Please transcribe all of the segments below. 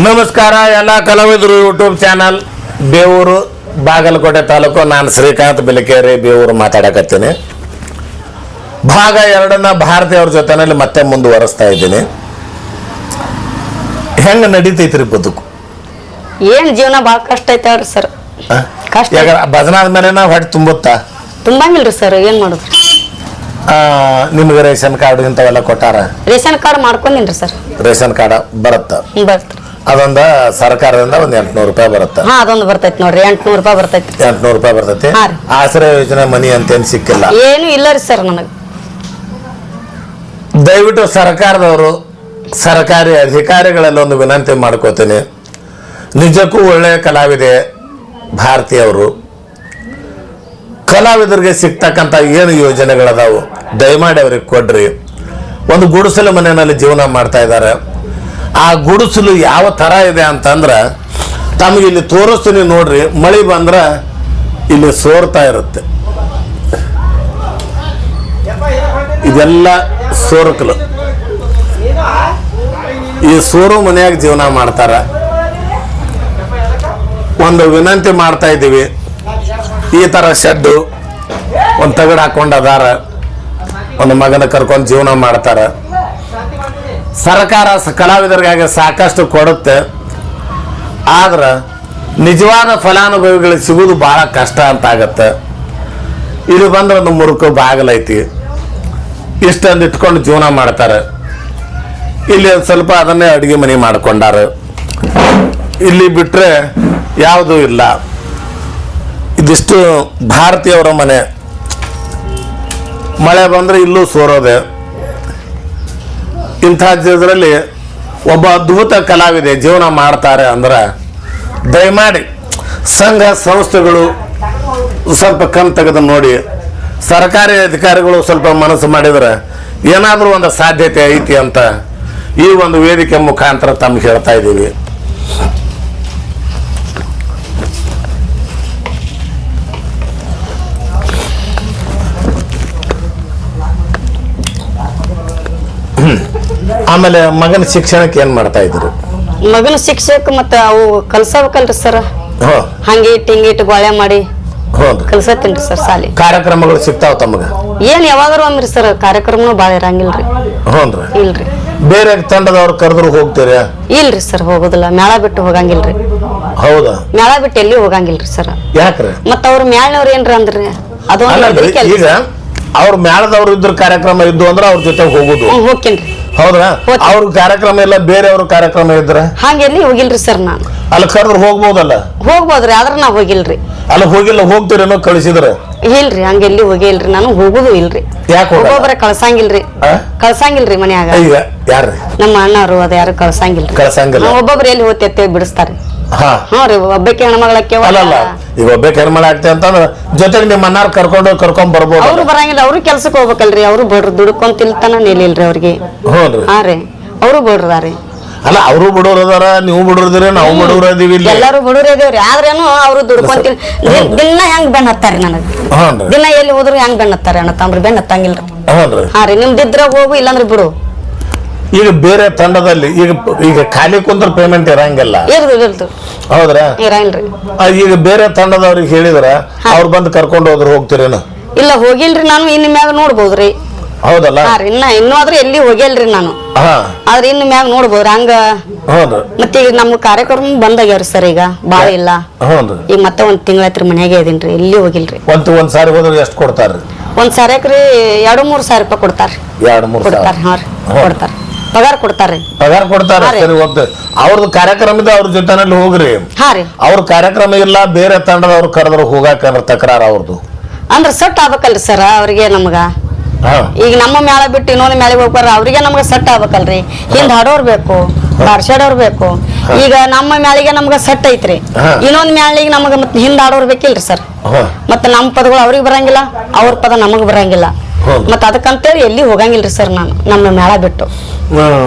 ನಮಸ್ಕಾರ ಎಲ್ಲ ಕಲಾವಿದರು ಯೂಟ್ಯೂಬ್ ಚಾನಲ್ ಬೇವೂರು ಬಾಗಲಕೋಟೆ ತಾಲೂಕು. ನಾನು ಶ್ರೀಕಾಂತ್ ಬಿಲಕೇರಿ ಬೇವೂರು ಮಾತಾಡಕತ್ತೀನಿ. ಭಾಗ 2ನ್ನ ಭಾರತಿ ಅವ್ರ ಜೊತೆನಲ್ಲಿ ಮತ್ತೆ ಮುಂದುವರಿಸ್ತಾ ಇದ್ದೀನಿ. ಹೆಂಗೆ ನಡೀತೈತ್ರಿ ಬದುಕು? ಏನ್ ಜೀವನ ಭಾಳ ಕಷ್ಟ ಐತೆ ಅವ್ರಿ ಸರ್. ಕಷ್ಟ ಭಜನಾದ ಮೇಲೆ ಹೊಟ್ಟೆ ತುಂಬುತ್ತಾ? ತುಂಬಂಗಿಲ್ರಿ ಸರ್. ಏನ್ ಮಾಡುದು? ನಿಮ್ಗೆ ರೇಷನ್ ಕಾರ್ಡ್ ಇಂಥವೆಲ್ಲ ಕೊಟ್ಟಾರ? ರೇಷನ್ ಕಾರ್ಡ್ ಮಾಡ್ಕೊಂಡಿನ್ರಿ ಸರ್. ರೇಷನ್ ಕಾರ್ಡ್ ಬರುತ್ತಾ? ಬರ್ತ್ರಿ. ಅದೊಂದ ಸರ್ಕಾರದಿಂದ ಒಂದು 800 ರೂಪಾಯಿ ಬರುತ್ತೆ. ಅದೊಂದು ಬರ್ತೈತಿ ನೋಡ್ರಿ. 800 ರೂಪಾಯಿ ಬರ್ತೈತಿ. 800 ರೂಪಾಯಿ ಬರ್ತೈತಿ. ಆಶ್ರಯ ಯೋಜನೆ ಮನಿ ಅಂತೇನು ಸಿಕ್ಕಿಲ್ಲ? ಏನು ಇಲ್ಲ ರೀ ಸರ್ ನನಗೆ. ದಯವಿಟ್ಟು ಸರ್ಕಾರದವರು ಸರ್ಕಾರಿ ಅಧಿಕಾರಿಗಳೆಲ್ಲ ಒಂದು ವಿನಂತಿ ಮಾಡ್ಕೋತೀನಿ. ನಿಜಕ್ಕೂ ಒಳ್ಳೆಯ ಕಲಾವಿದೆ ಭಾರತೀಯವರು. ಕಲಾವಿದರಿಗೆ ಸಿಗ್ತಕ್ಕಂಥ ಏನು ಯೋಜನೆಗಳದಾವು ದಯಮಾಡಿ ಅವ್ರಿಗೆ ಕೊಡ್ರಿ. ಒಂದು ಗುಡಿಸಲು ಮನೆಯಲ್ಲಿ ಜೀವನ ಮಾಡ್ತಾ ಇದ್ದಾರೆ. ಆ ಗುಡಿಸಲು ಯಾವ ಥರ ಇದೆ ಅಂತಂದ್ರೆ ತಮಗೆ ಇಲ್ಲಿ ತೋರಿಸ್ತೀನಿ ನೋಡ್ರಿ. ಮಳೆ ಬಂದ್ರೆ ಇಲ್ಲಿ ಸೋರ್ತಾ ಇರುತ್ತೆ. ಇದೆಲ್ಲ ಸೋರಕಲು. ಈ ಸೋರು ಮನೆಯಾಗ ಜೀವನ ಮಾಡ್ತಾರ. ಒಂದು ವಿನಂತಿ ಮಾಡ್ತಾ ಇದ್ದೀವಿ, ಈ ಥರ ಶೆಡ್ಡು ಒಂದು ತಗಡು ಹಾಕೊಂಡು ಅದಾರ, ಒಂದು ಮಗನ ಕರ್ಕೊಂಡು ಜೀವನ ಮಾಡ್ತಾರೆ. ಸರ್ಕಾರ ಕಲಾವಿದರಿಗಾಗಿ ಸಾಕಷ್ಟು ಕೊಡುತ್ತೆ. ಆದ್ರೆ ನಿಜವಾದ ಫಲಾನುಭವಿಗಳಿಗೆ ಸಿಗೋದು ಭಾಳ ಕಷ್ಟ ಅಂತ ಆಗತ್ತೆ. ಇಲ್ಲಿ ಬಂದ್ರೆ ಒಂದು ಮುರುಕು ಬಾಗಲೈತಿ, ಇಷ್ಟೊಂದು ಇಟ್ಕೊಂಡು ಜೀವನ ಮಾಡ್ತಾರೆ. ಇಲ್ಲಿ ಒಂದು ಸ್ವಲ್ಪ ಅದನ್ನೇ ಅಡುಗೆ ಮನೆ ಮಾಡ್ಕೊಂಡಾರ. ಇಲ್ಲಿ ಬಿಟ್ಟರೆ ಯಾವುದೂ ಇಲ್ಲ. ಇದಿಷ್ಟು ಭಾರತೀಯವರ ಮನೆ. ಮಳೆ ಬಂದರೆ ಇಲ್ಲೂ ಸೋರೋದೆ. ಇಂಥ ಇದರಲ್ಲಿ ಒಬ್ಬ ಅದ್ಭುತ ಕಲಾವಿದೆ ಜೀವನ ಮಾಡ್ತಾರೆ ಅಂದ್ರೆ ದಯಮಾಡಿ ಸಂಘ ಸಂಸ್ಥೆಗಳು ಸ್ವಲ್ಪ ಕಣ್ ತೆಗೆದು ನೋಡಿ. ಸರ್ಕಾರಿ ಅಧಿಕಾರಿಗಳು ಸ್ವಲ್ಪ ಮನಸ್ಸು ಮಾಡಿದರೆ ಏನಾದರೂ ಒಂದು ಸಾಧ್ಯತೆ ಐತಿ ಅಂತ ಈ ಒಂದು ವೇದಿಕೆ ಮುಖಾಂತರ ತಮ್ಗೆ ಹೇಳ್ತಾ ಇದ್ದೀವಿ. ಆಮೇಲೆ ಮಗನ ಶಿಕ್ಷಣಕ್ಕೆ ಏನ್ ಮಾಡ್ತಾ ಇದ್ರು? ಮಗನ ಶಿಕ್ಷಕ ಮತ್ತೆ ಅವು ಕಲ್ಸಬೇಕಲ್ರಿ ಸರ್. ಹಂಗೆ ಇಟ್ಟು ಗೋಳೆ ಮಾಡಿ ಕಲ್ಸತ್ತೀನ್ರಿ ಸರ್. ಸಾಲಿ ಕಾರ್ಯಕ್ರಮಗಳು ಸಿಗ್ತಾವ ತಮಗ? ಏನ್ ಯಾವಾಗಾರು ಅಂದ್ರಿ ಸರ್. ಕಾರ್ಯಕ್ರಮನು ಭಾಳ ಇರಂಗಿಲ್ರಿ. ಇಲ್ರಿ. ಬೇರೆ ತಂಡದವ್ರು ಕರೆದ್ರು ಹೋಗ್ತೀರಾ? ಇಲ್ರಿ ಸರ್, ಹೋಗುದಿಲ್ಲ. ಮೇಳ ಬಿಟ್ಟು ಹೋಗಂಗಿಲ್ರಿ. ಹೌದಾ? ಮೇಳ ಬಿಟ್ಟು ಎಲ್ಲಿ ಹೋಗಂಗಿಲ್ರಿ ಸರ್. ಯಾಕ್ರಿ? ಮತ್ತ ಅವ್ರ ಮ್ಯಾಳ್ನವ್ರ ಏನ್ರಿ ಅಂದ್ರಿ ಅದು ಈಗ ಅವ್ರ ಮೇಳದವ್ರು ಇದ್ರ ಕಾರ್ಯಕ್ರಮ ಇದ್ದು ಅಂದ್ರೆ ಅವ್ರ ಜೊತೆ ಹೋಗುದು. ಹೋಗ್ತೇನ್ರಿ. ಹೌದಾ? ಅವ್ರ ಕಾರ್ಯಕ್ರಮ ಇಲ್ಲ, ಬೇರೆಯವ್ರ ಕಾರ್ಯಕ್ರಮ ಇದ್ರ ಹಂಗೆಲ್ಲಿ ಹೋಗಿಲ್ರಿ ಸರ್. ನಾನು ಅಲ್ಲಿ ಕರೆದ್ರು ಹೋಗ್ಬೋದಲ್ಲ? ಹೋಗ್ಬೋದ್ರಿ, ಆದ್ರ ನಾ ಹೋಗಿಲ್ರಿ. ಅಲ್ಲಿ ಹೋಗಿಲ್ಲ, ಹೋಗ್ತೀರೇನೋ ಕಳಿಸಿದ್ರ? ಇಲ್ರಿ, ಹಂಗೆಲ್ಲಿ ಹೋಗಿಲ್ರಿ. ನಾನು ಹೋಗುದು ಇಲ್ರಿ. ಯಾಕೆ ಒಬ್ಬೊಬ್ಬರ ಕಳ್ಸಂಗಿಲ್ರಿ ಮನ್ಯಾಗ. ಈಗ ಯಾರ್ರಿ? ನಮ್ಮ ಅಣ್ಣವ್ರು ಅದ ಯಾರು ಕಳ್ಸಂಗಿಲ್ರಿ. ಒಬ್ಬೊಬ್ರು ಎಲ್ಲಿ ಹೋಗ್ತೇವೆ ಬಿಡಿಸ್ತಾರ. ಹಾ ರೀ. ಒಬ್ಬಕ್ಕೆ ಹೆಣ್ಮಗಳಕ್ಕೆ ಅಲ್ಲ, ಈಗ ಒಬ್ಬಕ್ಕೆ ಹೆಣ್ಮಳ ಆಗ್ತೇ ಅಂತಂದ್ರ ಜೊತೆಗೆ ನಿಮ್ಮ ಅನ್ನಾರು ಕರ್ಕೊಂಡ್ ಬರ್ಬೋದು. ಅವ್ರು ಬರಂಗಿಲ್ಲ. ಅವ್ರು ಕೆಲ್ಸಕ್ಕೆ ಹೋಗ್ಬೇಕಲ್ರಿ. ಅವ್ರು ಬಡ್ರು ದುಡ್ಕೊಂಡ್ ತಿಲ್ತಾನ ನಿಲ್ಲಿಲ್ರಿ ಅವ್ರಿಗೆ. ಹಾ ರೀ. ಅವ್ರು ಬಡ್ರದಾರಿ. ಅಲ್ಲ, ಅವರು ಬಡವ್ರ ಅದಾರ, ನೀವು ಬಡವ್ರದಿರ, ನಾವು ಬಡವ್ರ ಇದೀವಿ. ಎಲ್ಲಾರು ಬಡವ್ರ ಇದೇವ್ರಿ. ಆದ್ರೇನು ಅವ್ರು ದುಡ್ಕೊಂತ ದಿನ ಹೆಂಗ್ ಬೆನ್ ಹತ್ತಾರಿ ನನಗ್. ದಿನ ಎಲ್ಲಿ ಹೋದ್ರು ಹೆಂಗ್ ಬೆನ್ ಹತ್ತಾರ ಅಣ್ಣ ತಮ್ರಿ. ಬೆನ್ ಹತ್ತಂಗಿಲ್ರಿ. ಹಾ ರೀ. ನಿಮ್ದಿದ್ರ ಹೋಗು, ಇಲ್ಲಾಂದ್ರೆ ಬಿಡು. ಈಗ ಬೇರೆ ತಂಡದಲ್ಲಿ ಈಗ ಖಾಲಿ ಕುಂತ್ರ ಪೇಮೆಂಟ್ ಇರಂಗಿಲ್ಲ. ಹೌದ್ರಾ? ಇರಂಗಿಲ್ರಿ. ಈಗ ಬೇರೆ ತಂಡದವ್ರಿಗೆ ಹೇಳಿದ್ರ ಅವ್ರು ಬಂದು ಕರ್ಕೊಂಡು ಹೋದ್ರು ಹೋಗ್ತೀರೇನು? ಇಲ್ಲ, ಹೋಗಿಲ್ರಿ. ನಾನು ಇನ್ನು ಮ್ಯಾಗ ನೋಡ್ಬೋದ್ರಿ. ಹೌದಲ್ಲ? ಇನ್ನೂ ಆದ್ರೆ ಎಲ್ಲಿ ಹೋಗಿಲ್ರಿ ನಾನು. ಆದ್ರೆ ಇನ್ನು ಮ್ಯಾಗ ನೋಡ್ಬೋದ್ರಿ. ಹಂಗ ಮತ್ತೆ ಈಗ ನಮ್ ಕಾರ್ಯಕ್ರಮ ಬಂದಾಗ್ಯಾವ್ರಿ ಸರ್. ಈಗ ಬಾಳ ಇಲ್ಲ. ಈಗ ಮತ್ತೆ ಒಂದ್ ತಿಂಗಳಾಯ್ತ್ರಿ ಮನ್ಯಾಗೆ ಇದೀನ್ರಿ. ಎಲ್ಲಿ ಹೋಗಿಲ್ರಿ. ಒಂದ್ ಸಾರಿ ಹೋದ್ರೆ ಎಷ್ಟು ಕೊಡ್ತಾರ್ರಿ? ಒಂದ್ ಸಾರಿಕ್ರಿ 2-3 ಸಾವಿರ ರೂಪಾಯಿ ಕೊಡ್ತಾರ್ರಿ. 2-3 ಕೊಡ್ತಾರ. ಹಾ ರೀ, ಕೊಡ್ತಾರ. ಪಗಾರ ಕೊಡ್ತಾರ್ರಿ. ಅವ್ರದ್ದು ಕಾರ್ಯಕ್ರಮದ ಅವ್ರ ಜೊತೆನಲ್ಲಿ ಹೋಗ್ರಿ. ಹಾ ರೀ. ಅವ್ರ ಕಾರ್ಯಕ್ರಮ ಇಲ್ಲ, ಬೇರೆ ತಂಡದವ್ರು ಕರೆದ್ರು ಹೋಗಾಕ ತಕರಾರ ಅವ್ರದ್ದು ಅಂದ್ರ ಸೆಟ್ ಆಗ್ಬೇಕಲ್ರಿ ಸರ್ ಅವ್ರಿಗೆ ನಮ್ಗ. ಈಗ ನಮ್ಮ ಮೇಳ ಬಿಟ್ಟು ಇನ್ನೊಂದು ಮೇಳಿಗೆ ಹೋಗ್ಬಾರ. ಅವ್ರಿಗೆ ನಮ್ಗ ಸೆಟ್ ಆಗ್ಬೇಕಲ್ರಿ. ಹಿಂದ್ ಹಾಡೋರ್ ಬೇಕು, ಬಾರ್ಸಾಡೋರ್ ಬೇಕು. ಈಗ ನಮ್ಮ ಮ್ಯಾಳಿಗೆ ನಮ್ಗ ಸೆಟ್ ಐತ್ರಿ. ಇನ್ನೊಂದ್ ಮ್ಯಾಳಿಗೆ ನಮಗ ಮತ್ತೆ ಹಿಂದ್ ಆಡೋರ್ ಬೇಕಿಲ್ರಿ ಸರ್. ಮತ್ತೆ ನಮ್ಮ ಪದಗಳು ಅವ್ರಿಗೆ ಬರಂಗಿಲ್ಲ, ಅವ್ರ ಪದ ನಮಗ್ ಬರಂಗಿಲ್ಲ. ಮತ್ತ ಅದಕ್ಕಂತೇಳಿ ಎಲ್ಲಿ ಹೋಗಂಗಿಲ್ರಿ ಸರ್ ನಾನು ನಮ್ಮ ಮೇಳ ಬಿಟ್ಟು.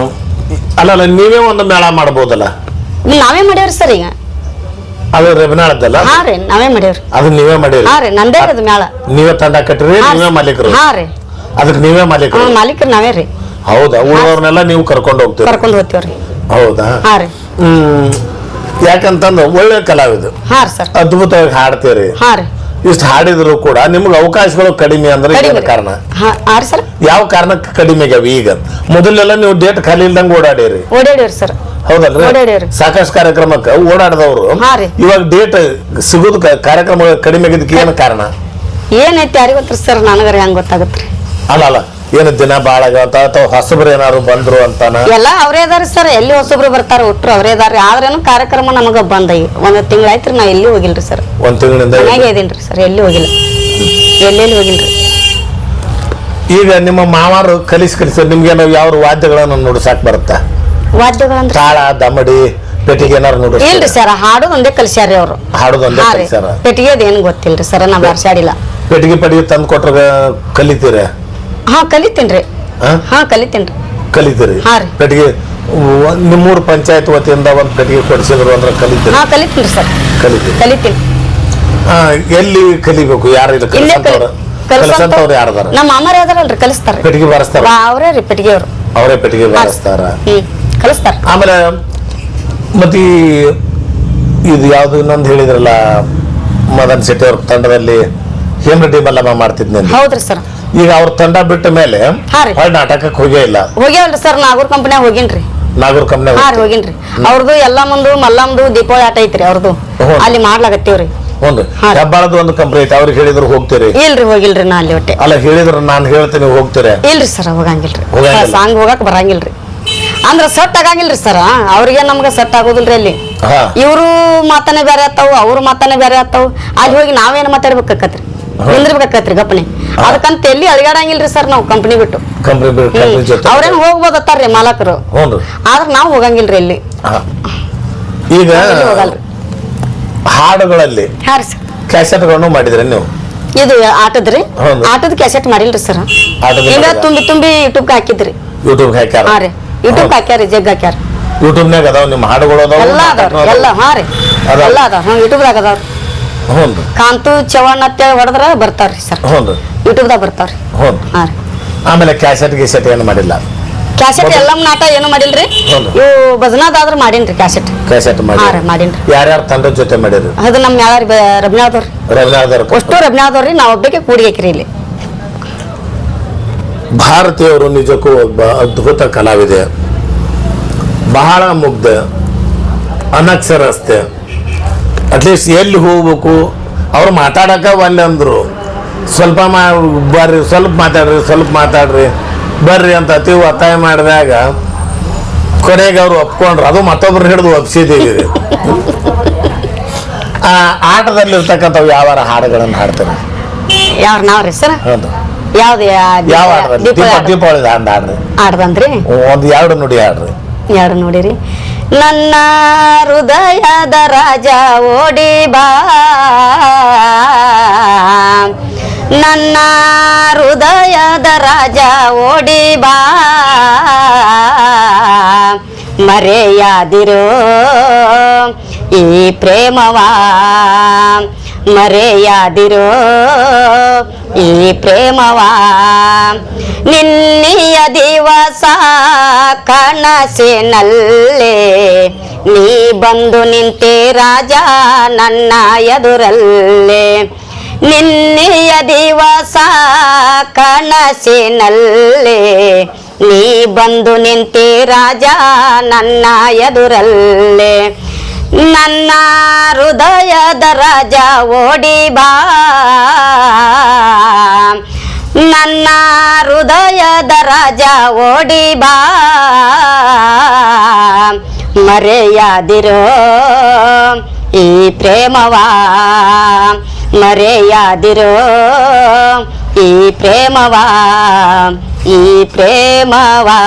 ಅಲ್ಲ, ನೀವೇ ಒಂದು ಮೇಳ ಮಾಡ್ಬೋದಲ್ಲ? ನಾವೇ ಮಾಡ್ಯಾವ್ರಿ ಸರ್. ಈಗ ಅದು ರೆಬನಾಳದ್ದಲ್ಲ? ಹಾ ರೀ, ನಾವೇ ಮಾಡ್ಯಾವ್ರಿ. ಅದು ನೀವೇ ಮಾಡಿರಿ? ಹಾ ರೀ, ನಂದೇ ಅದು ಮೇಳ. ನೀವೇ ತಂಡ ಕಟ್ಟಿರಿ, ನೀವೇ ಮಾಲೀಕರು? ಹಾ ರೀ. ಅದಕ್ಕೆ ನೀವೇ ಮಾಲೀಕರು? ಮಾಲೀಕರು ನಾವೇ ರೀ. ಹೌದಾ? ಉಳಿದವ್ರನ್ನೆಲ್ಲ ನೀವು ಕರ್ಕೊಂಡು ಹೋಗ್ತೀರಿ? ಕರ್ಕೊಂಡು ಹೋಗ್ತೀವ್ರಿ. ಹೌದಾ? ಹಾ ರೀ. ಯಾಕಂತಂದ್ರೆ ಒಳ್ಳೆ ಕಲಾವಿದ, ಹಾ ರೀ ಸರ್. ಅದ್ಭುತವಾಗಿ ಹಾಡ್ತೀರಿ. ಹಾ ರೀ. ಇಷ್ಟು ಹಾಡಿದ್ರು ಕೂಡ ನಿಮ್ಗೆ ಅವಕಾಶಗಳು ಕಡಿಮೆ ಅಂದ್ರೆ ಏನು ಕಾರಣ? ಹಾ ರೀ ಸರ್. ಯಾವ ಕಾರಣಕ್ಕೆ ಕಡಿಮೆ ಆಗ್ಯಾವ? ಈಗ ಮೊದಲೆಲ್ಲ ನೀವು ಡೇಟ್ ಖಾಲಿ ಇಲ್ದಂಗೆ ಓಡಾಡಿರಿ. ಓಡಾಡಿವ್ರಿ ಸರ್. ಹೌದಲ್ರಿ? ಸಾಕಷ್ಟು ಕಾರ್ಯಕ್ರಮಕ್ಕೆ ಓಡಾಡಿದವರು ಇವಾಗ ಡೇಟ್ ಸಿಗೋದು ಕಾರ್ಯಕ್ರಮ ಕಡಿಮೆ ಆಗಿದ್ದಕ್ಕೆ ಏನು ಕಾರಣ? ಏನೈತಿ ಯಾರಿಗೆ ಗೊತ್ತ್ರಿ ಸರ್, ನನಗರ ಹೆಂಗ್ ಗೊತ್ತಾಗತ್ರಿ? ಅಲ್ಲ ಏನು ದಿನ ಬಾಳ ಅಥವಾ ಹೊಸಬ್ರು ಏನಾರು ಬಂದ್ರು ಅಂತಾನ? ಎಲ್ಲ ಅವರೇ ಅದಾರಿ ಸರ್, ಎಲ್ಲಿ ಹೊಸಬ್ರು ಬರ್ತಾರ ಒಟ್ರು ಅವರೇ ಅದಾರಿ. ಆದ್ರೇನು ಕಾರ್ಯಕ್ರಮ ನಮಗ ಬಂದ ಒಂದ್ ತಿಂಗಳಾಯ್ತ್ರಿ, ನಾ ಎಲ್ಲಿ ಹೋಗಿಲ್ರಿ ಸರ್. ಒಂದ್ ತಿಂಗಳಿಂದ ಮನ್ಯಾಗೆ ಇದೀನ್ರಿ ಸರ್, ಎಲ್ಲಿ ಹೋಗಿಲ್ಲ, ಎಲ್ಲೆಲ್ಲಿ ಹೋಗಿಲ್ರಿ. ಈಗ ನಿಮ್ಮ ಮಾವಾರು ಕಲಿಸಿ ನಿಮ್ಗೆ ಯಾವ ವಾದ್ಯಗಳನ್ನ ನುಡಿಸಾಕ್ ಬರುತ್ತಾ? ವಾದ್ಯಗಳಂದ್ರೆ ತಾಳ, ದಮಡಿ, ಪೆಟ್ಟಿಗೆ ಏನಾರು ನುಡಿಸ್? ಇಲ್ರಿ ಸರ್, ಹಾಡೋದು ಒಂದೇ ಕಲಿಸ್ಯಾರಿ ಅವ್ರು. ಹಾಡೋದು ಒಂದೇ ಕಲಿಸ್ಯಾರ? ಪೆಟ್ಟಿಗೆದ್ ಏನ್ ಗೊತ್ತಿಲ್ರಿ ಸರ್, ನಾ ಬಾರ್ಸಾಡಿಲ್ಲ. ಪೆಟ್ಟಿಗೆ ಪಡಿಗೆ ತಂದು ಕೊಟ್ರ ಕಲಿತೀರ? ಹಾ ಕಲಿತೇನ್ರಿ. ಹಾ ಕಲಿತೇನ್ರಿ. ಕಲಿತೀರಿ? ಹಾ ರೀ. ಪೆಟ್ಟಿಗೆ ನಿಮ್ಮೂರು ಪಂಚಾಯತ್ ವತಿಯಿಂದ ಒಂದು ಪೆಟ್ಟಿಗೆ ಕೊಡಿಸಿದ್ರು ಅಂದ್ರೆ ಕಲಿತೀರಿ? ಹಾ ಕಲಿತೀನಿ ಸರ್. ಕಲಿತೀನಿ. ಎಲ್ಲಿ ಕಲಿಬೇಕು? ಯಾರು ಇಲ್ಲ ಕಲಿಸಂತವ್ರು ಯಾರದಾರ? ನಮ್ಮ ಮಾಮಾರ ಯಾವ್ದಾರಲ್ರಿ ಕಲಿಸ್ತಾರೆ. ಪೆಟ್ಟಿಗೆ ಬಾರಿಸ್ತಾರ? ಅವರೇ ರೀ ಪೆಟ್ಟಿಗೆ ಅವರು. ಅವರೇ ಪೆಟ್ಟಿಗೆ ಬಾರಿಸ್ತಾರ, ಕಲಿಸ್ತಾರ. ಆಮೇಲೆ ಮತ್ತೆ ಇದು ಯಾವ್ದು ಇನ್ನೊಂದು ಹೇಳಿದ್ರಲ್ಲ, ಮದನ್ ಶೆಟ್ಟಿ ಅವ್ರ ತಂಡದಲ್ಲಿ ಹೇಮರೆಡ್ಡಿ ಮಲ್ಲಮ್ಮ ಮಾಡ್ತಿದ್ನ? ಹೌದ್ರಿ ಸರ್. ಈಗ ಅವ್ರ ತಂಡ ಬಿಟ್ಟ ಮೇಲೆ ನಾಟಕಕ್ಕೆ ಹೋಗೇ ಇಲ್ಲ? ಹೋಗ್ಯಾವಲ್ರಿ ಸರ್, ನಾಗೂರ್ ಕಂಪನ್ಯಾಗ ಹೋಗಿನ್ರಿ. ನಾಗೂರ್ ಕಂಪನಿ? ಹಾ ರೀ ಹೋಗಿನ್ರಿ. ಅವ್ರದ್ದು ಎಲ್ಲ ಮುಂದು ಮಲ್ಲಮ್ದು ದೀಪಾವಳಿ ಆಟ ಐತ್ರಿ ಅವ್ರದ್ದು, ಅಲ್ಲಿ ಮಾಡ್ಲಾಗತ್ತೀವ್ರಿ. ಹೆಬ್ಬಾಳದ ಒಂದು ಕಂಪನಿ ಐತಿ, ಅವ್ರಿಗೆ ಹೇಳಿದ್ರು ಹೋಗ್ತೀರಿ? ಇಲ್ರಿ ಹೋಗಿಲ್ರಿ ನಾ ಅಲ್ಲಿ ಒಟ್ಟೆ. ಅಲ್ಲ ಹೇಳಿದ್ರು ನಾನು ಹೇಳ್ತೀನಿ ಹೋಗ್ತೀರಿ? ಇಲ್ರಿ ಸರ್ ಹೋಗಂಗಿಲ್ರಿ, ಸಾಂಗ್ ಹೋಗಕ್ ಬರಂಗಿಲ್ರಿ. ಅಂದ್ರ ಸೆಟ್ ಆಗಂಗಿಲ್ರಿ ಸರ್, ಅವ್ರಿಗೆ ನಮ್ಗ ಸೆಟ್ ಆಗೋದಿಲ್ರಿ ಅಲ್ಲಿ. ಇವ್ರು ಮಾತಾನೆ ಬೇರೆ ಆತಾವು, ಅವ್ರ ಮಾತಾನೆ ಬೇರೆ ಆತಾವು. ಅಲ್ಲಿ ಹೋಗಿ ನಾವೇನ್ ಮಾತಾಡ್ಬೇಕಾಕತ್ರಿ, ನಿಂದ್ರಬೇಕಾಕತ್ರಿ ಗಪ್ಪನೆ. ಅದಕ್ಕಂತ ಎಲ್ಲಿ ಅಳಿಗಾಡಂಗಿಲ್ರಿ ಸರ್ ನಾವು ಕಂಪನಿ ಬಿಟ್ಟು. ಅವ್ರೇನ್ ಹೋಗ್ಬೋದತ್ತಾರ್ರಿ ಮಾಲಕರು, ಆದ್ರ ನಾವ್ ಹೋಗಂಗಿಲ್ರಿ ಇಲ್ಲಿ. ಈಗ ಹಾಡುಗಳಲ್ಲಿ ಕ್ಯಾಸೆಟ್ಗಳನ್ನು ಮಾಡಿದ್ರಿ ನೀವು? ಇದು ಆಟದ್ರಿ, ಆಟದ ಕ್ಯಾಸೆಟ್ ಮಾಡಿಲ್ರಿ ಸರ್. ಈಗ ತುಂಬಿ ಯೂಟ್ಯೂಬ್ ಹಾಕಿದ್ರಿ. ಯೂಟ್ಯೂಬ್ ಹಾಕ್ಯಾರ? ಹಾ ರೀ, ಯೂಟ್ಯೂಬ್ ಹಾಕ್ಯಾರ, ಜಗ್ ಹಾಕ್ಯಾರ. ಯೂಟ್ಯೂಬ್ನಾಗ ಅದಾವ ನಿಮ್ಮ ಹಾಡುಗಳು? ಎಲ್ಲ ಅದಾವ, ಎಲ್ಲ. ಹಾ ರೀ, ಎಲ್ಲ ಅದಾವ ಯೂಟ್ಯೂಬ್ದಾಗ ಅದಾವ್ರಿ. ಕಾಂತು ಚವಾಣ್ ಅಂತ ಹೊಡೆದ್ರ ಬರ್ತಾವ್ರಿ ಸರ್, ಯೂಟ್ಯೂಬ್ದಾಗ ಬರ್ತಾವ್ರಿ. ಹಾ ರೀ. ಆಮೇಲೆ ಕ್ಯಾಸೆಟ್ ಗೀಸೆಟ್ ಏನು ಮಾಡಿಲ್ಲ? ಕ್ಯಾಸೆಟ್ ಎಲ್ಲ ನಾಟ ಏನು ಮಾಡಿಲ್ರಿ, ಇವು ಭಜನಾದಾದ್ರ ಮಾಡೀನ್ರಿ ಕ್ಯಾಸೆಟ್. ಕ್ಯಾಸೆಟ್ ಮಾಡೀನ್ರಿ. ಯಾರ್ಯಾರ ತಂಡದ ಜೊತೆ ಮಾಡಿರಿ? ಅದು ನಮ್ ಯಾರು ರಬ್ನಾದವ್ರಿ. ಅಷ್ಟು ರಬ್ನಾದವ್ರಿ, ನಾವ್ ಒಬ್ಬಕ್ಕೆ ಕೂಡಿಗೆಕ್ರಿ ಇಲ್ಲಿ. ಭಾರತೀಯವರು ನಿಜಕ್ಕೂ ಒಬ್ಬ ಅದ್ಭುತ ಕಲಾವಿದೆ, ಬಹಳ ಮುಗ್ಧ, ಅನಕ್ಷರಸ್ತೆ. ಅಟ್ಲೀಸ್ಟ್ ಎಲ್ಲಿ ಹೋಗ್ಬೇಕು ಅವ್ರು ಮಾತಾಡಕ ಒಲ್ಲೆ ಅಂದ್ರು, ಸ್ವಲ್ಪ ಬರ್ರಿ, ಸ್ವಲ್ಪ ಮಾತಾಡ್ರಿ ಬರ್ರಿ ಅಂತ ಅತಿ ಒತ್ತಾಯ ಮಾಡಿದಾಗ ಕೊನೆಗೆ ಅವ್ರು ಒಪ್ಕೊಂಡ್ರು. ಅದು ಮತ್ತೊಬ್ರು ಹಿಡಿದು ಒಪ್ಸಿದೀವಿ. ಆ ಆಟದಲ್ಲಿರ್ತಕ್ಕಂಥವು ಯಾವ ಹಾಡುಗಳನ್ನು ಹಾಡ್ತಾರೆ? ಯಾರು ನಾವ್ರಿ ಸರ್? ಯಾವ್ದು? ಯಾವ ದೀಪಾವಳಿ ಹಾಡ್ರಿ ಆಡ್ದಂದ್ರಿ? ಒಂದು ಎರಡು ನುಡಿ ಹಾಡ್ರಿ. ಎರಡು ನೋಡಿರಿ. ನನ್ನ ಹೃದಯದ ರಾಜ ಓಡಿ ಬಾ, ನನ್ನ ಹೃದಯದ ರಾಜ ಓಡಿ ಬಾ, ಮರೆಯಾದಿರೋ ಈ ಪ್ರೇಮವಾ, ಮರೆಯಾದಿರೋ ಈ ಪ್ರೇಮವಾ. ನಿನ್ನೆಯ ದಿವಸ ಕನಸಿನಲ್ಲೇ ನೀ ಬಂದು ನಿಂತೆ ರಾಜ ನನ್ನ ಎದುರಲ್ಲೇ. ನಿನ್ನೆಯ ದಿವಸ ಕನಸಿನಲ್ಲೇ ನೀ ಬಂದು ನಿಂತೆ ರಾಜ ನನ್ನ ಎದುರಲ್ಲೇ. ನನ್ನ ಹೃದಯದ ರಾಜ ಓಡಿ ಬಾ, ನನ್ನ ಹೃದಯದ ರಾಜ ಓಡಿ ಬಾ, ಮರೆಯಾದಿರೋ ಈ ಪ್ರೇಮವಾ, ಮರೆಯಾದಿರೋ ಈ ಪ್ರೇಮವಾ, ಈ ಪ್ರೇಮವಾ,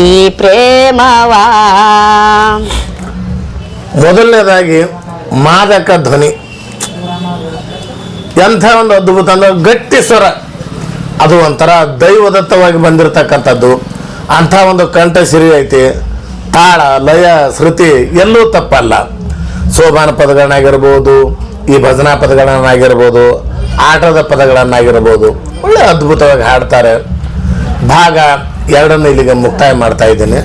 ಈ ಪ್ರೇಮವಾ. ಮೊದಲನೇದಾಗಿ ಮಾದಕ ಧ್ವನಿ ಎಂಥ ಒಂದು ಅದ್ಭುತ ಅಂದ್ರೆ ಗಟ್ಟಿ ಸ್ವರ, ಅದು ಒಂಥರ ದೈವದತ್ತವಾಗಿ ಬಂದಿರತಕ್ಕಂಥದ್ದು. ಅಂಥ ಒಂದು ಕಂಠ ಸಿರಿ ಐತಿ. ತಾಳ, ಲಯ, ಶ್ರುತಿ ಎಲ್ಲೂ ತಪ್ಪಲ್ಲ. ಸೋಬಾನ ಪದಗಳನ್ನಾಗಿರ್ಬೋದು, ಈ ಭಜನಾ ಪದಗಳನ್ನಾಗಿರ್ಬೋದು, ಆಟದ ಪದಗಳನ್ನಾಗಿರ್ಬೋದು, ಒಳ್ಳೆ ಅದ್ಭುತವಾಗಿ ಹಾಡ್ತಾರೆ. ಭಾಗ 2 ಇಲ್ಲಿಗೆ ಮುಕ್ತಾಯ ಮಾಡ್ತಾ ಇದ್ದೀನಿ.